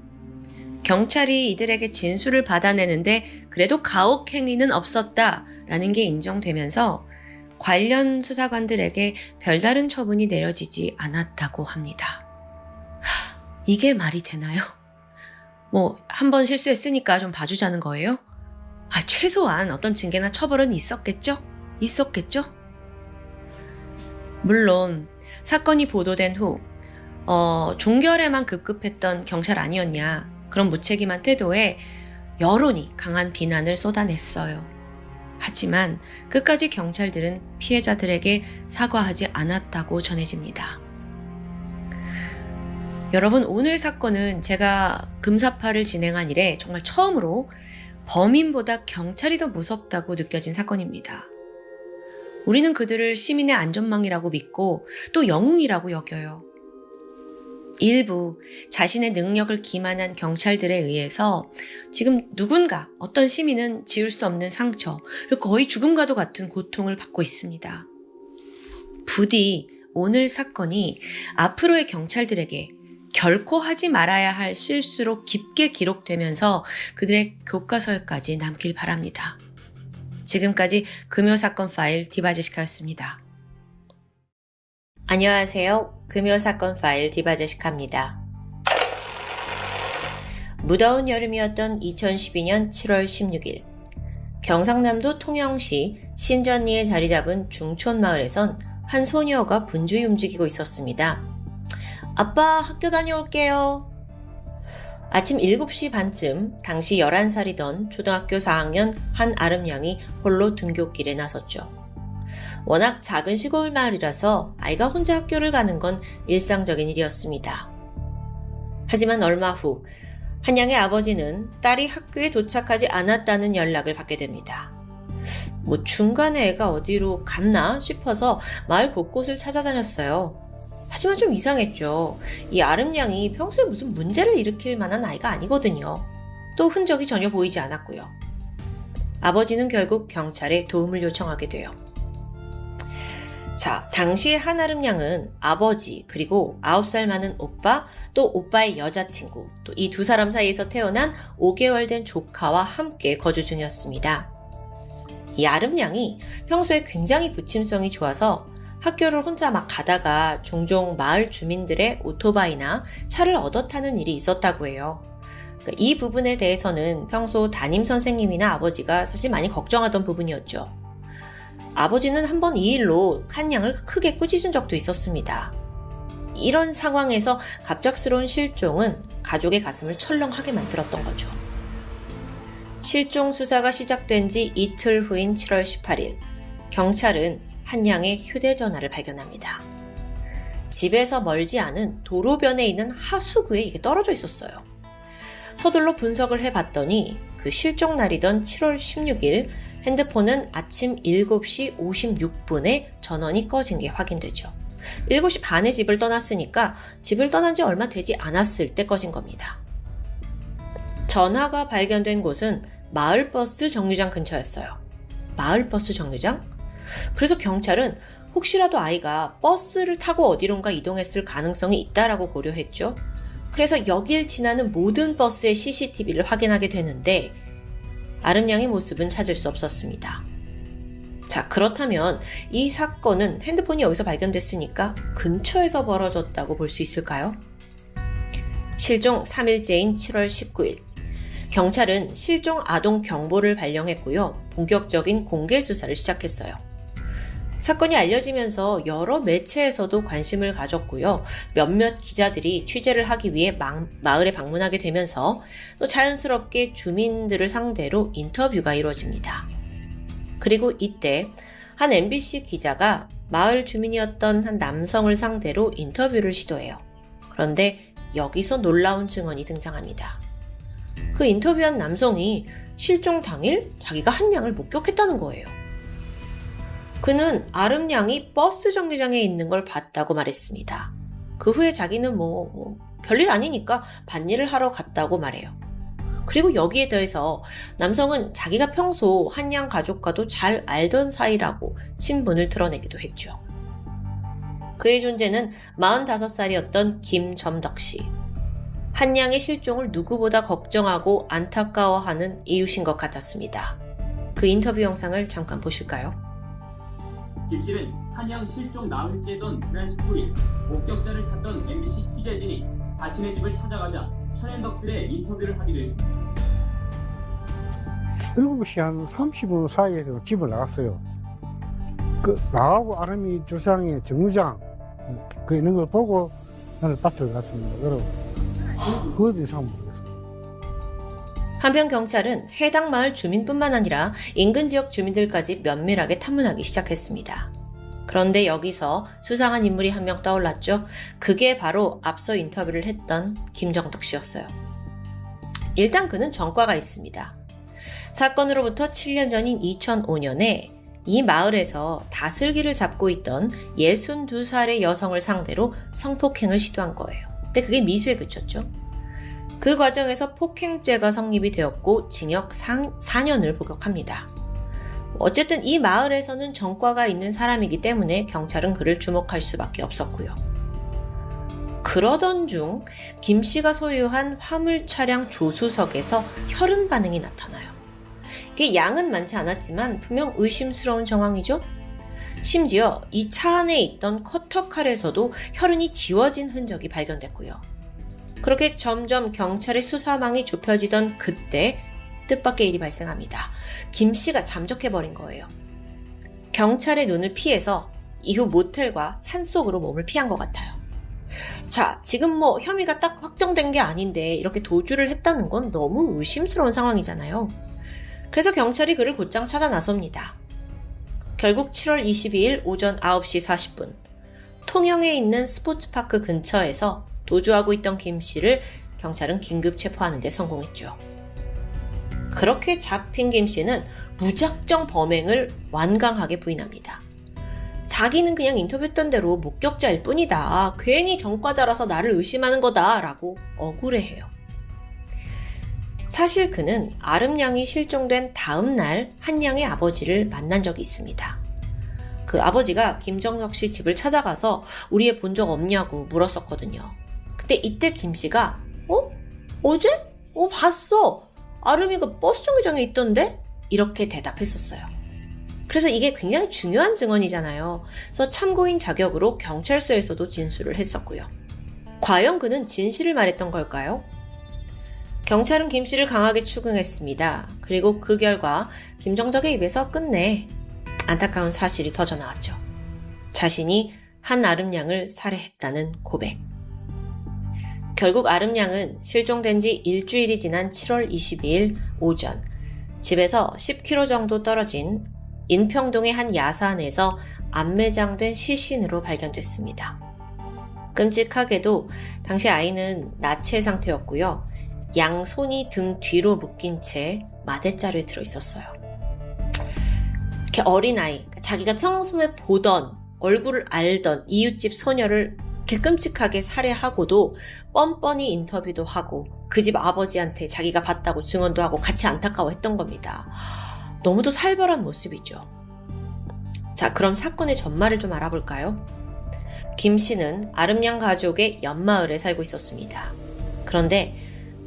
경찰이 이들에게 진술을 받아내는데 그래도 가혹행위는 없었다라는 게 인정되면서 관련 수사관들에게 별다른 처분이 내려지지 않았다고 합니다. 이게 말이 되나요? 한 번 실수했으니까 좀 봐주자는 거예요? 최소한 어떤 징계나 처벌은 있었겠죠? 물론 사건이 보도된 후 종결에만 급급했던 경찰 아니었냐, 그런 무책임한 태도에 여론이 강한 비난을 쏟아냈어요. 하지만 끝까지 경찰들은 피해자들에게 사과하지 않았다고 전해집니다. 여러분, 오늘 사건은 제가 금사파를 진행한 이래 정말 처음으로 범인보다 경찰이 더 무섭다고 느껴진 사건입니다. 우리는 그들을 시민의 안전망이라고 믿고 또 영웅이라고 여겨요. 일부 자신의 능력을 기만한 경찰들에 의해서 지금 누군가, 어떤 시민은 지울 수 없는 상처, 그리고 거의 죽음과도 같은 고통을 받고 있습니다. 부디 오늘 사건이 앞으로의 경찰들에게 결코 하지 말아야 할 실수로 깊게 기록되면서 그들의 교과서에까지 남길 바랍니다. 지금까지 금요사건 파일 디바제시카였습니다. 안녕하세요. 금요사건 파일 디바제시카입니다. 무더운 여름이었던 2012년 7월 16일, 경상남도 통영시 신전리에 자리 잡은 중촌마을에선 한 소녀가 분주히 움직이고 있었습니다. 아빠, 학교 다녀올게요. 아침 7시 반쯤 당시 11살이던 초등학교 4학년 한 아름양이 홀로 등굣길에 나섰죠. 워낙 작은 시골 마을이라서 아이가 혼자 학교를 가는 건 일상적인 일이었습니다. 하지만 얼마 후 한양의 아버지는 딸이 학교에 도착하지 않았다는 연락을 받게 됩니다. 중간에 애가 어디로 갔나 싶어서 마을 곳곳을 찾아다녔어요. 하지만 좀 이상했죠. 이 아름양이 평소에 무슨 문제를 일으킬 만한 아이가 아니거든요. 또 흔적이 전혀 보이지 않았고요. 아버지는 결국 경찰에 도움을 요청하게 돼요. 자, 당시에 한아름양은 아버지, 그리고 9살 많은 오빠, 또 오빠의 여자친구, 또 이 두 사람 사이에서 태어난 5개월 된 조카와 함께 거주 중이었습니다. 이 아름양이 평소에 굉장히 부침성이 좋아서 학교를 혼자 막 가다가 종종 마을 주민들의 오토바이나 차를 얻어 타는 일이 있었다고 해요. 이 부분에 대해서는 평소 담임 선생님이나 아버지가 사실 많이 걱정하던 부분이었죠. 아버지는 한번 이 일로 한양을 크게 꾸짖은 적도 있었습니다. 이런 상황에서 갑작스러운 실종은 가족의 가슴을 철렁하게 만들었던 거죠. 실종 수사가 시작된 지 이틀 후인 7월 18일, 경찰은 한양의 휴대전화를 발견합니다. 집에서 멀지 않은 도로변에 있는 하수구에 이게 떨어져 있었어요. 서둘러 분석을 해봤더니 그 실종 날이던 7월 16일 핸드폰은 아침 7시 56분에 전원이 꺼진 게 확인되죠. 7시 반에 집을 떠났으니까 집을 떠난 지 얼마 되지 않았을 때 꺼진 겁니다. 전화가 발견된 곳은 마을버스 정류장 근처였어요. 마을버스 정류장? 그래서 경찰은 혹시라도 아이가 버스를 타고 어디론가 이동했을 가능성이 있다라고 고려했죠. 그래서 여길 지나는 모든 버스의 CCTV를 확인하게 되는데 아름양의 모습은 찾을 수 없었습니다. 자, 그렇다면 이 사건은 핸드폰이 여기서 발견됐으니까 근처에서 벌어졌다고 볼 수 있을까요? 실종 3일째인 7월 19일, 경찰은 실종 아동 경보를 발령했고요. 본격적인 공개 수사를 시작했어요. 사건이 알려지면서 여러 매체에서도 관심을 가졌고요. 몇몇 기자들이 취재를 하기 위해 마을에 방문하게 되면서 또 자연스럽게 주민들을 상대로 인터뷰가 이루어집니다. 그리고 이때 한 MBC 기자가 마을 주민이었던 한 남성을 상대로 인터뷰를 시도해요. 그런데 여기서 놀라운 증언이 등장합니다. 그 인터뷰한 남성이 실종 당일 자기가 한양을 목격했다는 거예요. 그는 아름양이 버스 정류장에 있는 걸 봤다고 말했습니다. 그 후에 자기는 별일 아니니까 밭일을 하러 갔다고 말해요. 그리고 여기에 더해서 남성은 자기가 평소 한양 가족과도 잘 알던 사이라고 친분을 드러내기도 했죠. 그의 존재는 45살이었던 김점덕 씨. 한양의 실종을 누구보다 걱정하고 안타까워하는 이웃인 것 같았습니다. 그 인터뷰 영상을 잠깐 보실까요? 김 씨는 한양 실종 나흘째던 지난 19일 목격자를 찾던 MBC 취재진이 자신의 집을 찾아가자 천연덕슬에 인터뷰를 하기도 했습니다. 7시 한 30분 사이에 집을 나갔어요. 나하고 아름이 주상의 정류장 그 있는 걸 보고 나는 딱 들어갔습니다. 그리고 그것 이상 모르겠어요. 한편 경찰은 해당 마을 주민뿐만 아니라 인근 지역 주민들까지 면밀하게 탐문하기 시작했습니다. 그런데 여기서 수상한 인물이 한 명 떠올랐죠. 그게 바로 앞서 인터뷰를 했던 김정덕 씨였어요. 일단 그는 전과가 있습니다. 사건으로부터 7년 전인 2005년에 이 마을에서 다슬기를 잡고 있던 62살의 여성을 상대로 성폭행을 시도한 거예요. 근데 그게 미수에 그쳤죠. 그 과정에서 폭행죄가 성립이 되었고 징역 4년을 복역합니다. 어쨌든 이 마을에서는 전과가 있는 사람이기 때문에 경찰은 그를 주목할 수밖에 없었고요. 그러던 중 김 씨가 소유한 화물 차량 조수석에서 혈흔 반응이 나타나요. 이게 양은 많지 않았지만 분명 의심스러운 정황이죠. 심지어 이 차 안에 있던 커터칼에서도 혈흔이 지워진 흔적이 발견됐고요. 그렇게 점점 경찰의 수사망이 좁혀지던 그때 뜻밖의 일이 발생합니다. 김 씨가 잠적해버린 거예요. 경찰의 눈을 피해서 이후 모텔과 산속으로 몸을 피한 것 같아요. 자, 지금 혐의가 딱 확정된 게 아닌데 이렇게 도주를 했다는 건 너무 의심스러운 상황이잖아요. 그래서 경찰이 그를 곧장 찾아 나섭니다. 결국 7월 22일 오전 9시 40분 통영에 있는 스포츠파크 근처에서 도주하고 있던 김 씨를 경찰은 긴급 체포하는 데 성공했죠. 그렇게 잡힌 김 씨는 무작정 범행을 완강하게 부인합니다. 자기는 그냥 인터뷰했던 대로 목격자일 뿐이다. 괜히 전과자라서 나를 의심하는 거다 라고 억울해해요. 사실 그는 아름양이 실종된 다음 날 한양의 아버지를 만난 적이 있습니다. 그 아버지가 김정덕 씨 집을 찾아가서 우리 애 본 적 없냐고 물었었거든요. 근데 이때 김 씨가 어제? 봤어. 아름이가 버스 정류장에 있던데? 이렇게 대답했었어요. 그래서 이게 굉장히 중요한 증언이잖아요. 그래서 참고인 자격으로 경찰서에서도 진술을 했었고요. 과연 그는 진실을 말했던 걸까요? 경찰은 김 씨를 강하게 추궁했습니다. 그리고 그 결과 김정덕의 입에서 끝내 안타까운 사실이 터져 나왔죠. 자신이 한 아름양을 살해했다는 고백. 결국 아름양은 실종된 지 일주일이 지난 7월 22일 오전 집에서 10km 정도 떨어진 인평동의 한 야산에서 안매장된 시신으로 발견됐습니다. 끔찍하게도 당시 아이는 나체 상태였고요. 양손이 등 뒤로 묶인 채 마대자루에 들어있었어요. 이렇게 어린아이, 자기가 평소에 보던, 얼굴을 알던 이웃집 소녀를 이렇게 끔찍하게 살해하고도 뻔뻔히 인터뷰도 하고 그 집 아버지한테 자기가 봤다고 증언도 하고 같이 안타까워했던 겁니다. 너무도 살벌한 모습이죠. 자, 그럼 사건의 전말을 좀 알아볼까요? 김 씨는 아름양 가족의 옆마을에 살고 있었습니다. 그런데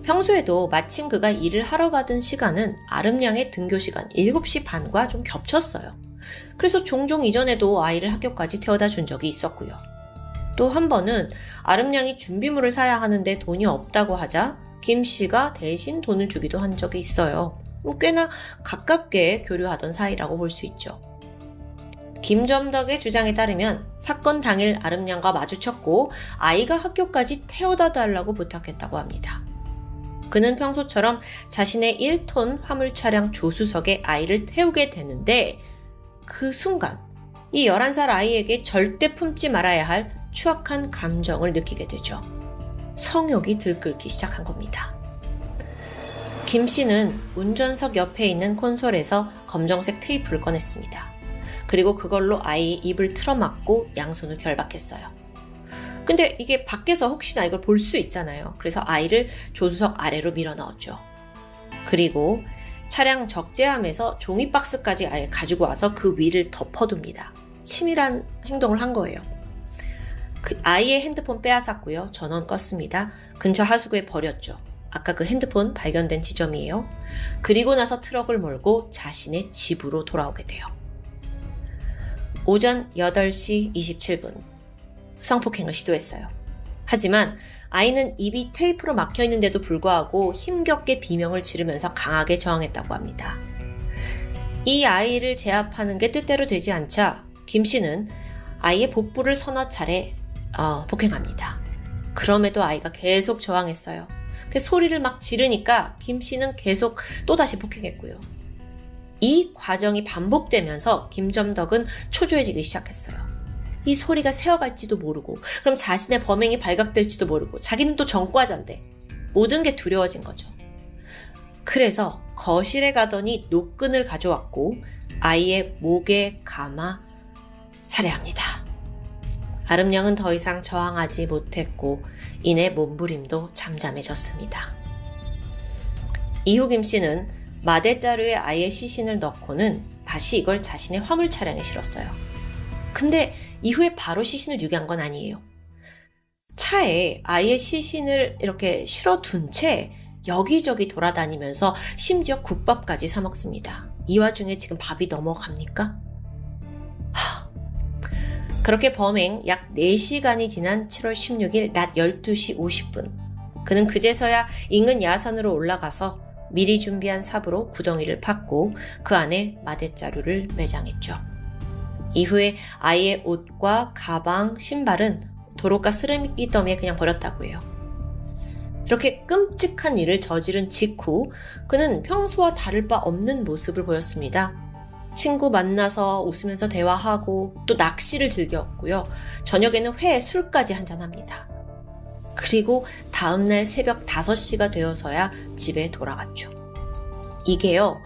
평소에도 마침 그가 일을 하러 가던 시간은 아름양의 등교 시간 7시 반과 좀 겹쳤어요. 그래서 종종 이전에도 아이를 학교까지 태워다 준 적이 있었고요. 또 한 번은 아름양이 준비물을 사야 하는데 돈이 없다고 하자 김 씨가 대신 돈을 주기도 한 적이 있어요. 꽤나 가깝게 교류하던 사이라고 볼 수 있죠. 김점덕의 주장에 따르면 사건 당일 아름양과 마주쳤고 아이가 학교까지 태워다 달라고 부탁했다고 합니다. 그는 평소처럼 자신의 1톤 화물 차량 조수석에 아이를 태우게 되는데 그 순간 이 11살 아이에게 절대 품지 말아야 할 추악한 감정을 느끼게 되죠. 성욕이 들끓기 시작한 겁니다. 김 씨는 운전석 옆에 있는 콘솔에서 검정색 테이프를 꺼냈습니다. 그리고 그걸로 아이의 입을 틀어막고 양손을 결박했어요. 근데 이게 밖에서 혹시나 이걸 볼 수 있잖아요. 그래서 아이를 조수석 아래로 밀어 넣었죠. 그리고 차량 적재함에서 종이박스까지 아예 가지고 와서 그 위를 덮어둡니다. 치밀한 행동을 한 거예요. 그 아이의 핸드폰 빼앗았고요. 전원 껐습니다. 근처 하수구에 버렸죠. 아까 그 핸드폰 발견된 지점이에요. 그리고 나서 트럭을 몰고 자신의 집으로 돌아오게 돼요. 오전 8시 27분 성폭행을 시도했어요. 하지만 아이는 입이 테이프로 막혀 있는데도 불구하고 힘겹게 비명을 지르면서 강하게 저항했다고 합니다. 이 아이를 제압하는 게 뜻대로 되지 않자 김 씨는 아이의 복부를 서너 차례 폭행합니다. 그럼에도 아이가 계속 저항했어요. 그 소리를 막 지르니까 김 씨는 계속 또다시 폭행했고요. 이 과정이 반복되면서 김점덕은 초조해지기 시작했어요. 이 소리가 새어갈지도 모르고, 그럼 자신의 범행이 발각될지도 모르고, 자기는 또 전과자인데 모든 게 두려워진 거죠. 그래서 거실에 가더니 노끈을 가져왔고 아이의 목에 감아 살해합니다. 아름양은 더 이상 저항하지 못했고 이내 몸부림도 잠잠해졌습니다. 이후 김 씨는 마대자루에 아이의 시신을 넣고는 다시 이걸 자신의 화물 차량에 실었어요. 근데 이후에 바로 시신을 유기한 건 아니에요. 차에 아이의 시신을 이렇게 실어둔 채 여기저기 돌아다니면서 심지어 국밥까지 사 먹습니다. 이 와중에 지금 밥이 넘어갑니까? 그렇게 범행 약 4시간이 지난 7월 16일 낮 12시 50분. 그는 그제서야 인근 야산으로 올라가서 미리 준비한 삽으로 구덩이를 팠고 그 안에 마대자루를 매장했죠. 이후에 아이의 옷과 가방, 신발은 도로가 쓰레기 더미에 그냥 버렸다고 해요. 이렇게 끔찍한 일을 저지른 직후 그는 평소와 다를 바 없는 모습을 보였습니다. 친구 만나서 웃으면서 대화하고 또 낚시를 즐겼고요. 저녁에는 회에 술까지 한잔합니다. 그리고 다음날 새벽 5시가 되어서야 집에 돌아갔죠. 이게요,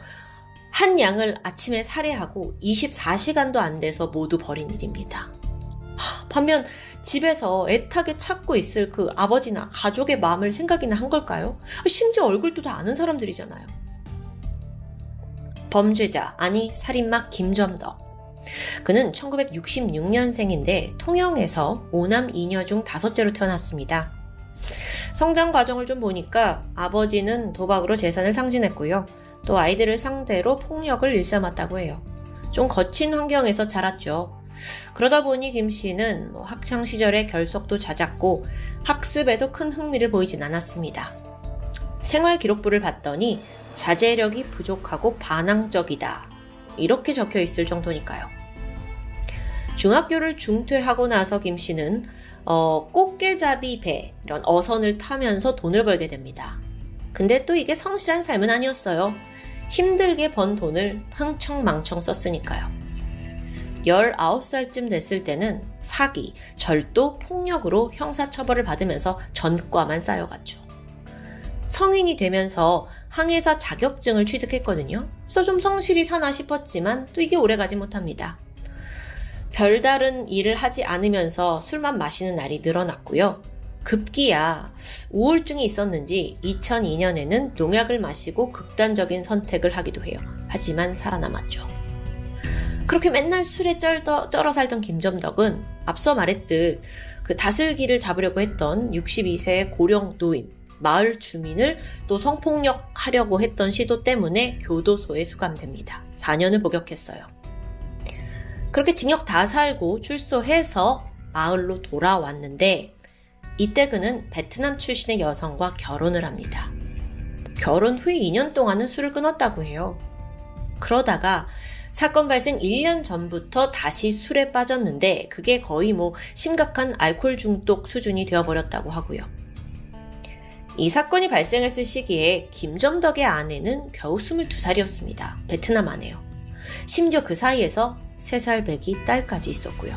한 양을 아침에 살해하고 24시간도 안 돼서 모두 벌인 일입니다. 반면 집에서 애타게 찾고 있을 그 아버지나 가족의 마음을 생각이나 한 걸까요? 심지어 얼굴도 다 아는 사람들이잖아요. 범죄자, 아니 살인마 김점덕. 그는 1966년생인데 통영에서 5남 2녀 중 5째로 태어났습니다. 성장 과정을 좀 보니까 아버지는 도박으로 재산을 상실했고요. 또 아이들을 상대로 폭력을 일삼았다고 해요. 좀 거친 환경에서 자랐죠. 그러다 보니 김 씨는 학창 시절에 결석도 잦았고 학습에도 큰 흥미를 보이진 않았습니다. 생활 기록부를 봤더니 자제력이 부족하고 반항적이다. 이렇게 적혀 있을 정도니까요. 중학교를 중퇴하고 나서 김 씨는 꽃게잡이 배, 이런 어선을 타면서 돈을 벌게 됩니다. 근데 또 이게 성실한 삶은 아니었어요. 힘들게 번 돈을 흥청망청 썼으니까요. 19살쯤 됐을 때는 사기, 절도, 폭력으로 형사처벌을 받으면서 전과만 쌓여갔죠. 성인이 되면서 항해사 자격증을 취득했거든요. 그래서 좀 성실히 사나 싶었지만 또 이게 오래가지 못합니다. 별다른 일을 하지 않으면서 술만 마시는 날이 늘어났고요. 급기야 우울증이 있었는지 2002년에는 농약을 마시고 극단적인 선택을 하기도 해요. 하지만 살아남았죠. 그렇게 맨날 술에 쩔어 살던 김점덕은 앞서 말했듯 그 다슬기를 잡으려고 했던 62세의 고령 노인, 마을 주민을 또 성폭력하려고 했던 시도 때문에 교도소에 수감됩니다. 4년을 복역했어요. 그렇게 징역 다 살고 출소해서 마을로 돌아왔는데 이때 그는 베트남 출신의 여성과 결혼을 합니다. 결혼 후에 2년 동안은 술을 끊었다고 해요. 그러다가 사건 발생 1년 전부터 다시 술에 빠졌는데 그게 거의 심각한 알코올 중독 수준이 되어버렸다고 하고요. 이 사건이 발생했을 시기에 김점덕의 아내는 겨우 22살이었습니다. 베트남 아내요. 심지어 그 사이에서 3살 배기 딸까지 있었고요.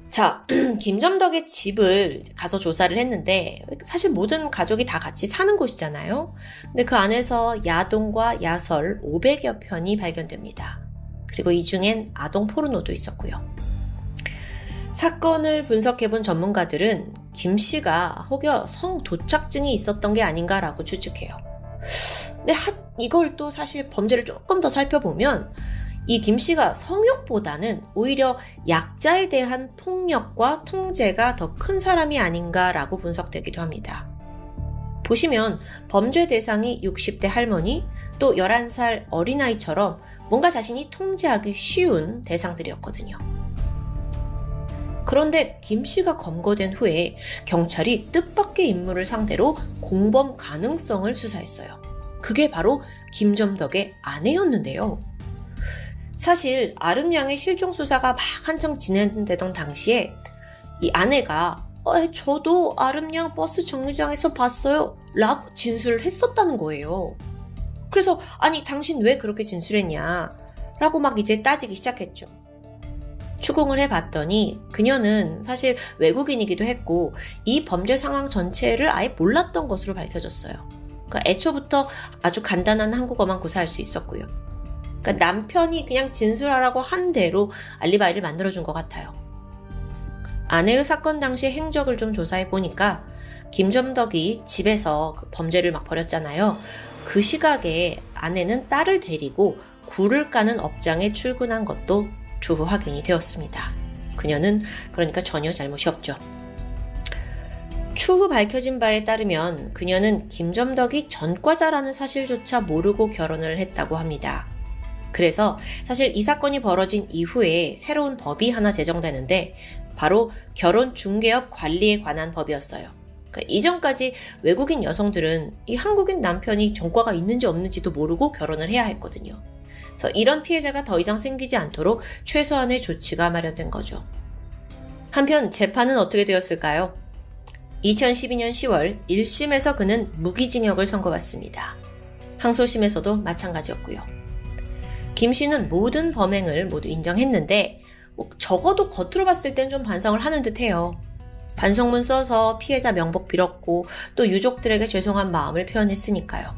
자, 김점덕의 집을 가서 조사를 했는데 사실 모든 가족이 다 같이 사는 곳이잖아요. 근데 그 안에서 야동과 야설 500여 편이 발견됩니다. 그리고 이 중엔 아동 포르노도 있었고요. 사건을 분석해본 전문가들은 김 씨가 혹여 성도착증이 있었던 게 아닌가라고 추측해요. 근데 이걸 또 사실 범죄를 조금 더 살펴보면 이 김 씨가 성욕보다는 오히려 약자에 대한 폭력과 통제가 더 큰 사람이 아닌가라고 분석되기도 합니다. 보시면 범죄 대상이 60대 할머니, 또 11살 어린아이처럼 뭔가 자신이 통제하기 쉬운 대상들이었거든요. 그런데 김 씨가 검거된 후에 경찰이 뜻밖의 인물을 상대로 공범 가능성을 수사했어요. 그게 바로 김점덕의 아내였는데요. 사실 아름양의 실종 수사가 막 한창 진행되던 당시에 이 아내가 저도 아름양 버스 정류장에서 봤어요 라고 진술을 했었다는 거예요. 그래서 아니 당신 왜 그렇게 진술했냐 라고 막 이제 따지기 시작했죠. 추궁을 해봤더니 그녀는 사실 외국인이기도 했고 이 범죄 상황 전체를 아예 몰랐던 것으로 밝혀졌어요. 그러니까 애초부터 아주 간단한 한국어만 구사할 수 있었고요. 그러니까 남편이 그냥 진술하라고 한 대로 알리바이를 만들어준 것 같아요. 아내의 사건 당시의 행적을 좀 조사해보니까 김점덕이 집에서 그 범죄를 막 벌였잖아요. 그 시각에 아내는 딸을 데리고 굴을 까는 업장에 출근한 것도 추후 확인이 되었습니다. 그녀는 그러니까 전혀 잘못이 없죠. 추후 밝혀진 바에 따르면 그녀는 김점덕이 전과자라는 사실조차 모르고 결혼을 했다고 합니다. 그래서 사실 이 사건이 벌어진 이후에 새로운 법이 하나 제정되는데 바로 결혼중개업 관리에 관한 법이었어요. 그러니까 이전까지 외국인 여성들은 이 한국인 남편이 전과가 있는지 없는지도 모르고 결혼을 해야 했거든요. 그래서 이런 피해자가 더 이상 생기지 않도록 최소한의 조치가 마련된 거죠. 한편 재판은 어떻게 되었을까요? 2012년 10월 1심에서 그는 무기징역을 선고받습니다. 항소심에서도 마찬가지였고요. 김 씨는 모든 범행을 모두 인정했는데 적어도 겉으로 봤을 땐 좀 반성을 하는 듯해요. 반성문 써서 피해자 명복 빌었고 또 유족들에게 죄송한 마음을 표현했으니까요.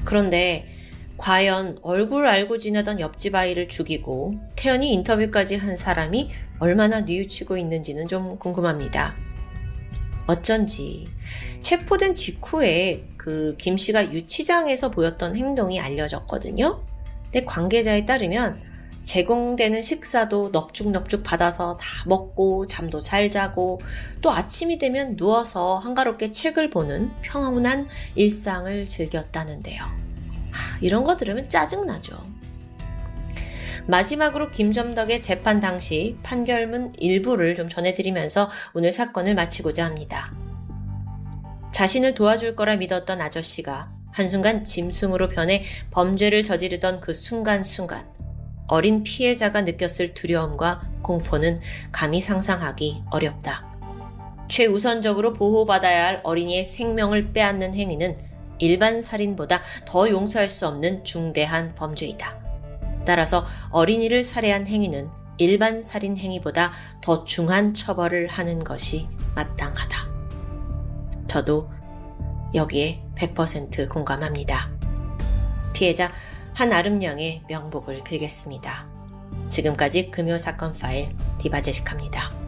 그런데 과연 얼굴 알고 지내던 옆집 아이를 죽이고 태연이 인터뷰까지 한 사람이 얼마나 뉘우치고 있는지는 좀 궁금합니다. 어쩐지 체포된 직후에 그 김 씨가 유치장에서 보였던 행동이 알려졌거든요. 근데 관계자에 따르면 제공되는 식사도 넙죽넙죽 받아서 다 먹고 잠도 잘 자고 또 아침이 되면 누워서 한가롭게 책을 보는 평온한 일상을 즐겼다는데요. 이런 거 들으면 짜증나죠. 마지막으로 김점덕의 재판 당시 판결문 일부를 좀 전해드리면서 오늘 사건을 마치고자 합니다. 자신을 도와줄 거라 믿었던 아저씨가 한순간 짐승으로 변해 범죄를 저지르던 그 순간순간 어린 피해자가 느꼈을 두려움과 공포는 감히 상상하기 어렵다. 최우선적으로 보호받아야 할 어린이의 생명을 빼앗는 행위는 일반 살인보다 더 용서할 수 없는 중대한 범죄이다. 따라서 어린이를 살해한 행위는 일반 살인 행위보다 더 중한 처벌을 하는 것이 마땅하다. 저도 여기에 100% 공감합니다. 피해자 한아름양의 명복을 빌겠습니다. 지금까지 금요사건 파일 디바제시카입니다.